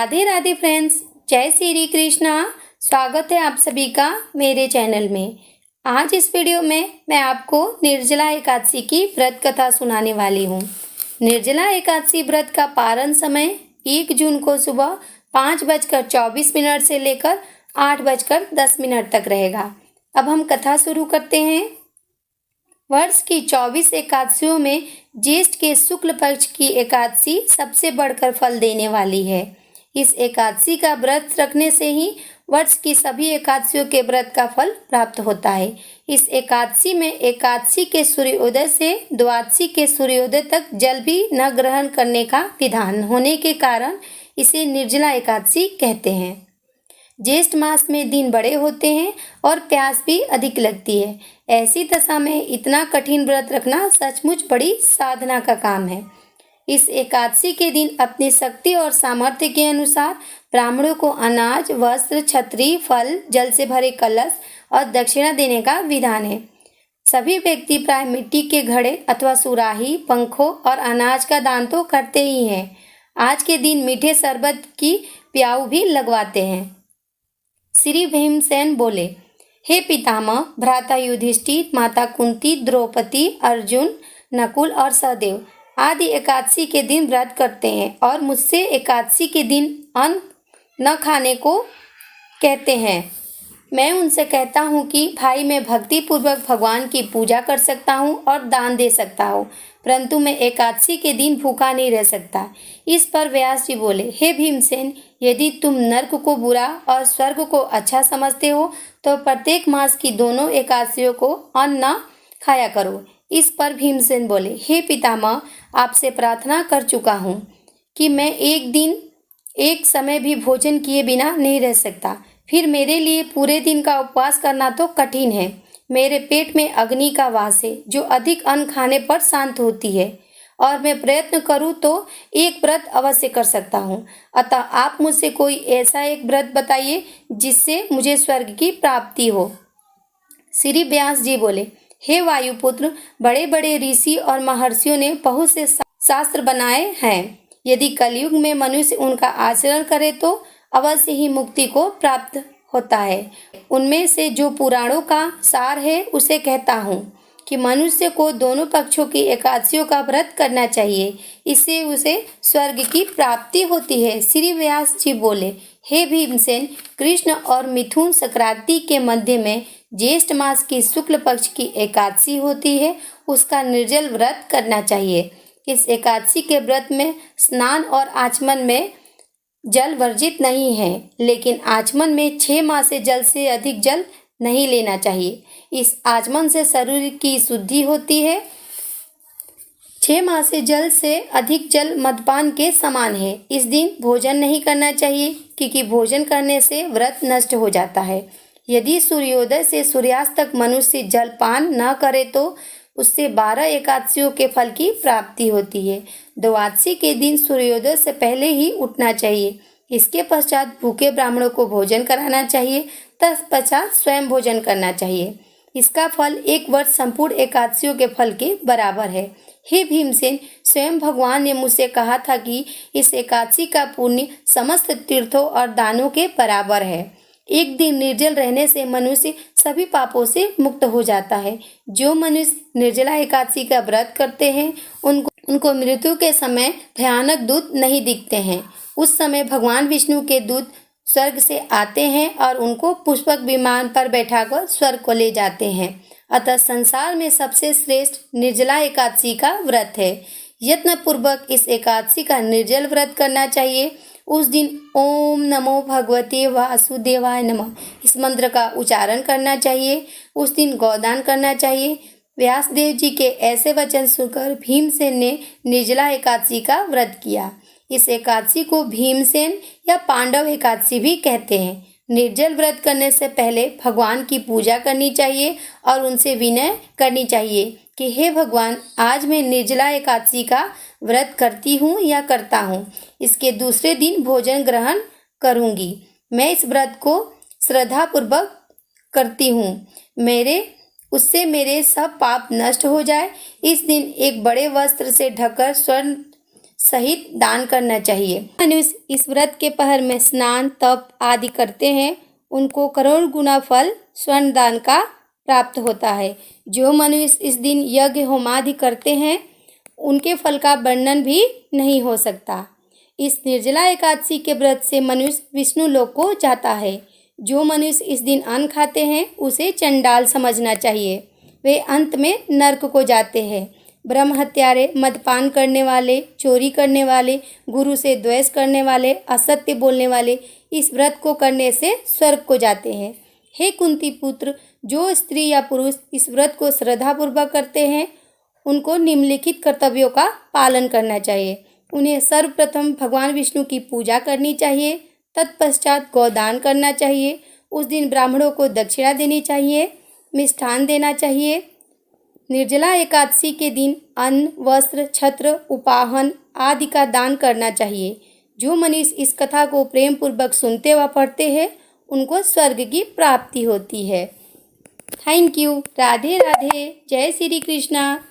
Radhe Radhe friends, जय श्री कृष्णा। स्वागत है आप सभी का मेरे चैनल में। आज इस वीडियो में मैं आपको निर्जला एकादशी की व्रत कथा सुनाने वाली हूँ। निर्जला एकादशी व्रत का पारण समय 1 जून को सुबह 5:24 से लेकर 8:10 तक रहेगा। अब हम कथा शुरू करते हैं। वर्ष की 24 एकादशियों में ज्येष्ठ के शुक्ल पक्ष की एकादशी सबसे बढ़कर फल देने वाली है। इस एकादशी का व्रत रखने से ही वर्ष की सभी एकादशियों के व्रत का फल प्राप्त होता है। इस एकादशी में एकादशी के सूर्योदय से द्वादशी के सूर्योदय तक जल भी न ग्रहण करने का विधान होने के कारण इसे निर्जला एकादशी कहते हैं। ज्येष्ठ मास में दिन बड़े होते हैं और प्यास भी अधिक लगती है। ऐसी दशा में इतना कठिन व्रत रखना सचमुच बड़ी साधना का काम है। इस एकादशी के दिन अपनी शक्ति और सामर्थ्य के अनुसार ब्राह्मणों को अनाज, वस्त्र, छतरी, फल, जल से भरे कलश और दक्षिणा देने का विधान है। सभी व्यक्ति प्राय मिट्टी के घड़े अथवा सुराही, पंखों और अनाज का दान तो करते ही हैं। आज के दिन मीठे शरबत की प्याऊ भी लगवाते हैं। श्री भीमसेन बोले, हे पितामह, भ्राता युधिष्ठिर, माता कुंती, द्रौपदी, अर्जुन, नकुल और सहदेव आदि एकादशी के दिन व्रत करते हैं और मुझसे एकादशी के दिन अन्न न खाने को कहते हैं। मैं उनसे कहता हूँ कि भाई, मैं भक्ति पूर्वक भगवान की पूजा कर सकता हूँ और दान दे सकता हूँ, परंतु मैं एकादशी के दिन भूखा नहीं रह सकता। इस पर व्यास जी बोले, हे भीमसेन, यदि तुम नर्क को बुरा और स्वर्ग को अच्छा समझते हो तो प्रत्येक मास की दोनों एकादशियों को अन्न न खाया करो। इस पर भीमसेन बोले, हे पितामह, आपसे प्रार्थना कर चुका हूँ कि मैं एक दिन एक समय भी भोजन किए बिना नहीं रह सकता। फिर मेरे लिए पूरे दिन का उपवास करना तो कठिन है। मेरे पेट में अग्नि का वास है जो अधिक अन्न खाने पर शांत होती है, और मैं प्रयत्न करूँ तो एक व्रत अवश्य कर सकता हूँ। अतः आप मुझसे कोई ऐसा एक व्रत बताइए जिससे मुझे स्वर्ग की प्राप्ति हो। श्री व्यास जी बोले, हे वायुपुत्र, बड़े बड़े ऋषि और महर्षियों ने बहुत से शास्त्र बनाए हैं। यदि कलयुग में मनुष्य उनका आचरण करे तो अवश्य ही मुक्ति को प्राप्त होता है। उनमें से जो पुराणों का सार है उसे कहता हूँ कि मनुष्य को दोनों पक्षों की एकादशियों का व्रत करना चाहिए, इससे उसे स्वर्ग की प्राप्ति होती है। श्री व्यास जी बोले, हे भीमसेन, कृष्ण और मिथुन संक्रांति के मध्य में ज्येष्ठ मास की शुक्ल पक्ष की एकादशी होती है, उसका निर्जल व्रत करना चाहिए। इस एकादशी के व्रत में स्नान और आचमन में जल वर्जित नहीं है, लेकिन आचमन में 6 माह से जल से अधिक जल नहीं लेना चाहिए। इस आचमन से शरीर की शुद्धि होती है। 6 माह से जल से अधिक जल मदपान के समान है। इस दिन भोजन नहीं करना चाहिए, क्योंकि भोजन करने से व्रत नष्ट हो जाता है। यदि सूर्योदय से सूर्यास्त तक मनुष्य जलपान न करे तो उससे 12 एकादशियों के फल की प्राप्ति होती है। द्वादशी के दिन सूर्योदय से पहले ही उठना चाहिए। इसके पश्चात भूखे ब्राह्मणों को भोजन कराना चाहिए, तत्पश्चात स्वयं भोजन करना चाहिए। इसका फल 1 वर्ष संपूर्ण एकादशियों के फल के बराबर है। हे भीमसेन, स्वयं भगवान ने मुझसे कहा था कि इस एकादशी का पुण्य समस्त तीर्थों और दानों के बराबर है। एक दिन निर्जल रहने से मनुष्य सभी पापों से मुक्त हो जाता है। जो मनुष्य निर्जला एकादशी का व्रत करते हैं उनको मृत्यु के समय भयानक दूत नहीं दिखते हैं। उस समय भगवान विष्णु के दूत स्वर्ग से आते हैं और उनको पुष्पक विमान पर बैठाकर स्वर्ग को ले जाते हैं। अतः संसार में सबसे श्रेष्ठ निर्जला एकादशी का व्रत है। यत्न पूर्वक इस एकादशी का निर्जल व्रत करना चाहिए। उस दिन ओम नमो भगवते वासुदेवाय नमः इस मंत्र का उच्चारण करना चाहिए। उस दिन गौदान करना चाहिए। व्यासदेव जी के ऐसे वचन सुनकर भीमसेन ने निर्जला एकादशी का व्रत किया। इस एकादशी को भीमसेन या पांडव एकादशी भी कहते हैं। निर्जल व्रत करने से पहले भगवान की पूजा करनी चाहिए और उनसे विनय करनी चाहिए कि हे भगवान, आज मैं निर्जला एकादशी का व्रत करती हूँ या करता हूँ। इसके दूसरे दिन भोजन ग्रहण करूँगी। मैं इस व्रत को श्रद्धापूर्वक करती हूँ। उससे मेरे सब पाप नष्ट हो जाए। इस दिन एक बड़े वस्त्र से ढककर स्वर्ण सहित दान करना चाहिए। मनुष्य इस व्रत के पहर में स्नान, तप आदि करते हैं, उनको करोड़ गुना फल स्वर्ण दान का प्राप्त होता है। जो मनुष्य इस दिन यज्ञ होमादि करते हैं, उनके फल का वर्णन भी नहीं हो सकता। इस निर्जला एकादशी के व्रत से मनुष्य विष्णु लोक को जाता है। जो मनुष्य इस दिन अन्न खाते हैं, उसे चंडाल समझना चाहिए। वे अंत में नरक को जाते हैं। ब्रह्म हत्यारे, मदपान करने वाले, चोरी करने वाले, गुरु से द्वेष करने वाले, असत्य बोलने वाले इस व्रत को करने से स्वर्ग को जाते हैं। हे कुंती पुत्र, जो स्त्री या पुरुष इस व्रत को श्रद्धापूर्वक करते हैं, उनको निम्नलिखित कर्तव्यों का पालन करना चाहिए। उन्हें सर्वप्रथम भगवान विष्णु की पूजा करनी चाहिए। तत्पश्चात गौदान करना चाहिए। उस दिन ब्राह्मणों को दक्षिणा देनी चाहिए, मिष्ठान देना चाहिए। निर्जला एकादशी के दिन अन्न, वस्त्र, छत्र, उपाहन आदि का दान करना चाहिए। जो मनुष्य इस कथा को प्रेम पूर्वक सुनते व पढ़ते हैं, उनको स्वर्ग की प्राप्ति होती है। Thank you. राधे राधे। जय श्री कृष्णा।